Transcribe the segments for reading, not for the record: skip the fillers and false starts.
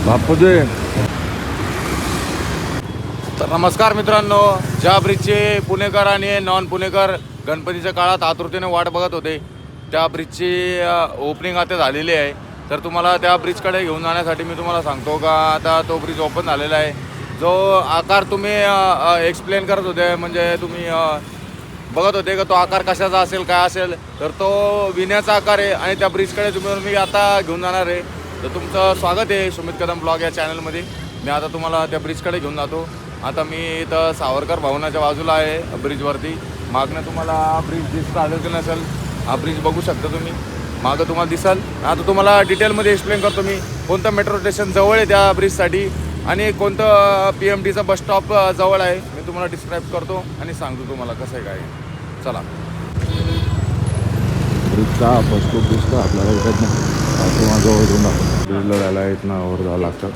बापूजी. तर नमस्कार मित्रांनो, ज्या ब्रिजचे पुणेकर आणि नॉन पुणेकर गणपतीच्या काळात आतुरतेने वाट बघत होते त्या ब्रिजची ओपनिंग आता झालेली आहे. तर तुम्हाला त्या ब्रिजकडे घेऊन जाण्यासाठी मी तुम्हाला सांगतो का आता तो ब्रिज ओपन झालेला आहे. जो आकार तुम्ही एक्सप्लेन करत होते, म्हणजे तुम्ही बघत होते का तो आकार कशाचा असेल काय असेल, तर तो विण्याचा आकार आहे आणि त्या ब्रिजकडे मी आता घेऊन जाणार आहे. तर तुमचं स्वागत आहे सुमित कदम ब्लॉग या चॅनलमध्ये. मी आता तुम्हाला त्या ब्रिजकडे घेऊन जातो. आता मी इथं सावरकर भवनाच्या बाजूला आहे ब्रिजवरती. मागनं तुम्हाला ब्रिज दिसतं आलं की नसेल, हा ब्रिज बघू शकता तुम्ही, मागं तुम्हाला दिसाल. आता तुम्हाला डिटेलमध्ये एक्सप्लेन करतो मी कोणतं मेट्रो स्टेशन जवळ आहे त्या ब्रिजसाठी आणि कोणतं PMTचा बस स्टॉप जवळ आहे. मी तुम्हाला डिस्क्राईब करतो आणि सांगतो तुम्हाला कसं आहे काय. चला. ब्रिजचा बस स्टॉप दिसतो आपल्याला इकडनं. किंवा जवळ जाऊन आपण ब्रिजला जायला इथनं वर जावं लागतं.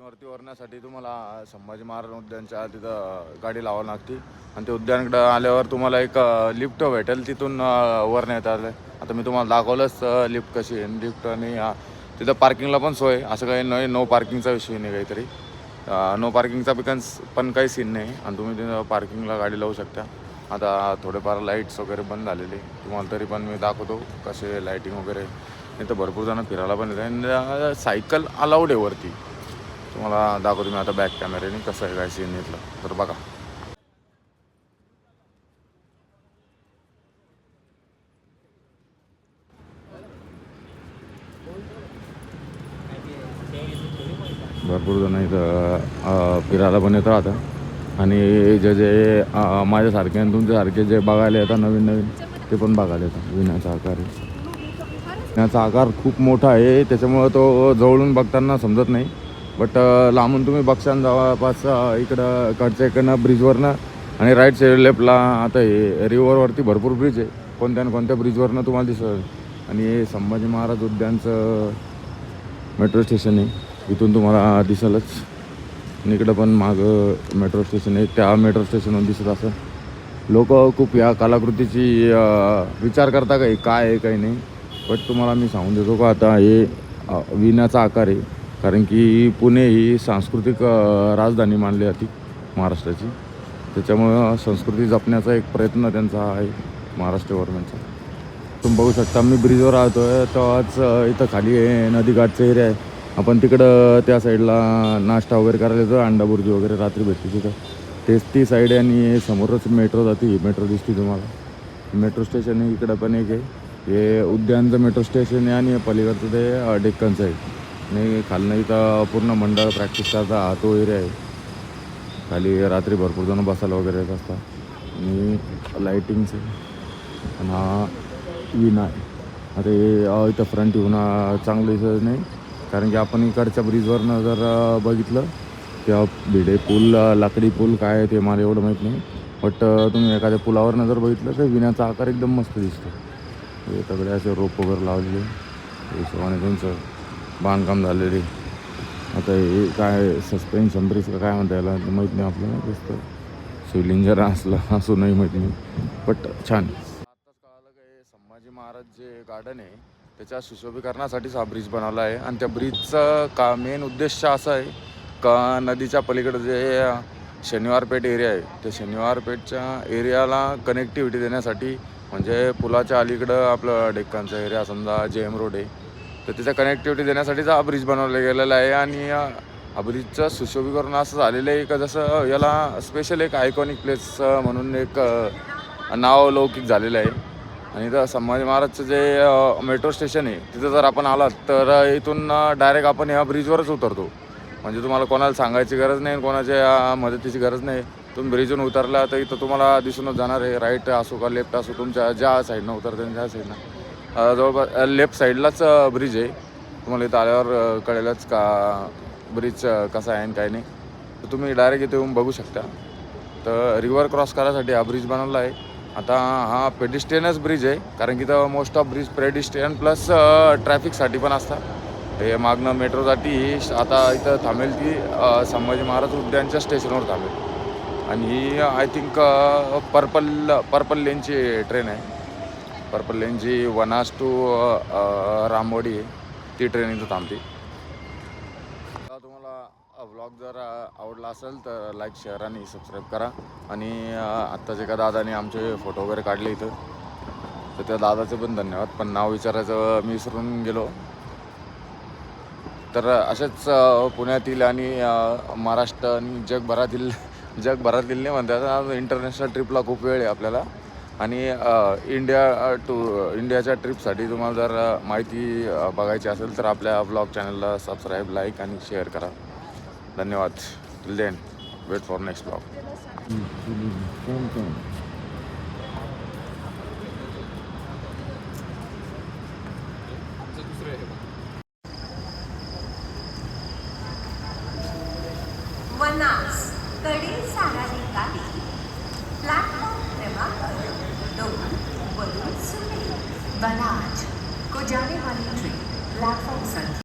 वरती वरण्यासाठी तुम्हाला संभाजी महाराज उद्यानच्या तिथं गाडी लावावी लागते आणि ते उद्यानकडे आल्यावर तुम्हाला एक लिफ्ट भेटेल, तिथून वर नेता आलं. आता मी तुम्हाला दाखवलंच लिफ्ट कशी आहे. लिफ्ट आणि तिथं पार्किंगला पण सोय, असं काही नाही, नो पार्किंगचा विषय नाही काहीतरी. नो पार्किंगचा पण काही सीन नाही आणि तुम्ही तिथं पार्किंगला गाडी लावू शकता. आता थोडेफार लाईट्स वगैरे बंद झालेले तुम्हाला, तरी पण मी दाखवतो कसे लाईटिंग वगैरे. इथं भरपूर जण फिरायला पण येते आणि सायकल अलाउड आहे वरती. तुम्हाला दाखवतो मी आता बॅक कॅमेऱ्याने कसं आहे काय सीन इथलं. तर बघा. भरपूर जण इथं फिरायला पण येतं आता. आणि जे माझ्यासारखे आणि तुमच्यासारखे जे बघायला येतात नवीन ते पण बघायला येतात. विण्याचा आकार आहे. विण्याचा आकार खूप मोठा आहे, त्याच्यामुळं तो जवळून बघताना समजत नाही. बट लांबून तुम्ही बघशाल जवळपास इकडं कडच्या इकडनं ब्रिजवरनं आणि राईट साईड लेफ्टला आता हे रिव्हरवरती भरपूर ब्रिज आहे. कोणत्या ना कोणत्या ब्रिजवरनं तुम्हाला दिसेल. आणि हे संभाजी महाराज उद्यानचं मेट्रो स्टेशन आहे, इथून तुम्हाला दिसेलच. आणि इकडं पण मागं मेट्रो स्टेशन आहे, त्या मेट्रो स्टेशनवर दिसत असं. लोक खूप या कलाकृतीची विचार करता काही काय आहे काही नाही. बट तुम्हाला मी सांगून देतो का आता हे विण्याचा आकार आहे, कारण की पुणे ही सांस्कृतिक राजधानी मानली जाते महाराष्ट्राची. त्याच्यामुळं संस्कृती जपण्याचा एक प्रयत्न त्यांचा आहे महाराष्ट्र गव्हर्नमेंटचा. तुम्ही बघू शकता मी ब्रिजवर राहतो आहे, तेव्हाच इथं खाली आहे नदीघाटचा एरिया आहे. आपण तिकडं त्या साईडला नाश्ता वगैरे करायला येतो, अंडा बुर्जी वगैरे रात्री भेटते तिथं. तेच ती साईड आहे आणि समोरच मेट्रो जाते. ही मेट्रो दिसते तुम्हाला. मेट्रो स्टेशन आहे इकडं पण एक आहे. हे उद्यानचं मेट्रो स्टेशन आहे आणि पलीकडचं ते डेक्कनचं आहे. आणि खालनं इथं पूर्ण मंडळ प्रॅक्टिस करता हा तो एरिया आहे. खाली रात्री भरपूर जण बसायला वगैरे येत असतात. आणि लाईटिंगचं आणि हा विना आहे. आता हे इथं फ्रंट येऊन चांगलं दिसत नाही, कारण की आपण इकडच्या ब्रिजवरनं जर बघितलं तेव्हा भिडे पूल, लाकडी पूल काय आहे ते मला एवढं माहीत नाही. बट तुम्ही एखाद्या पुलावरनं जर बघितलं तर विण्याचा आकार एकदम मस्त दिसतो. हे सगळे असे रोप वगैरे लावलेले, हिशोबाने त्यांचं बांधकाम झालेले. आता हे काय सस्पेन्शन ब्रिज का काय म्हणता याला माहीत नाही आपल्याला, दिसतं सिव्हिल इंजिनियर असलं असं नाही माहीत नाही. बट छान. आत्ताच कळालं की संभाजी महाराज जे गार्डन आहे त्याच्या सुशोभीकरणासाठीच हा ब्रिज बनवला आहे. आणि त्या ब्रिजचा का मेन उद्देश असा आहे का नदीच्या पलीकडे जे शनिवार पेठ एरिया आहे, त्या शनिवार पेठच्या एरियाला कनेक्टिव्हिटी देण्यासाठी, म्हणजे पुलाच्या अलीकडं आपलं डेक्कनचा एरिया समजा JM रोड आहे, तर त्याच्या कनेक्टिव्हिटी देण्यासाठीच हा ब्रिज बनवला गेलेला आहे. आणि हा ब्रिजचं सुशोभीकरण असं झालेलं आहे का जसं याला स्पेशल एक आयकॉनिक प्लेस म्हणून एक नाव लौकिक झालेलं आहे. आणि इथं संभाजी महाराजचं जे मेट्रो स्टेशन आहे तिथं जर आपण आलात तर इथून डायरेक्ट आपण ह्या ब्रिजवरच उतरतो. म्हणजे तुम्हाला कोणाला सांगायची गरज नाही, कोणाच्या मदतीची गरज नाही. तुम्ही ब्रिजवरून उतरला तर इथं तुम्हाला दिसूनच जाणार आहे. राईट असो का लेफ्ट असो, तुमच्या ज्या साईडनं उतरते त्या साईडनं जवळपास लेफ्ट साईडलाच ब्रिज आहे. तुम्हाला इथं आल्यावर कळेलच का ब्रिज कसा आहे आणि काय नाही. तर तुम्ही डायरेक्ट इथे येऊन बघू शकता. तर रिव्हर क्रॉस करायसाठी हा ब्रिज बनवला आहे. आता हा पेडिस्ट्रियनच ब्रिज आहे, कारण की इथं most of bridge pedestrian plus ट्रॅफिकसाठी पण असतात. हे मागणं मेट्रोसाठी आता इथं थांबेल ती संभाजी महाराज उद्यानच्या स्टेशनवर थांबेल. आणि ही आय थिंक पर्पल लेनची ट्रेन आहे. पर्पल लेन जी वनाज टू रामवाडी आहे ती ट्रेन इथं थांबते. तुम्हाला व्लॉग जर आवडला असेल तर लाईक शेअर आणि सबस्क्राईब करा. आणि आत्ताच एका दादाने आमचे फोटो वगैरे काढले इथं, तर त्या दादाचे पण धन्यवाद. पण नाव विचारायचं मी विसरून गेलो. तर असेच पुण्यातील आणि महाराष्ट्र आणि जगभरातील नाही म्हणतात, इंटरनॅशनल ट्रिपला खूप वेळ आहे आपल्याला. आणि इंडियाच्या ट्रिपसाठी तुम्हाला जर माहिती बघायची असेल तर आपल्या व्लॉग चॅनलला सबस्क्राईब, लाईक आणि शेअर करा. धन्यवाद. Till then wait for next vlog. Vanaz कडे जाणारी गाडी प्लॅटफॉर्म क्रमांक 2 वरून सुरू. वनाज को जाने वाली ट्रेन प्लॅटफॉर्म संख्या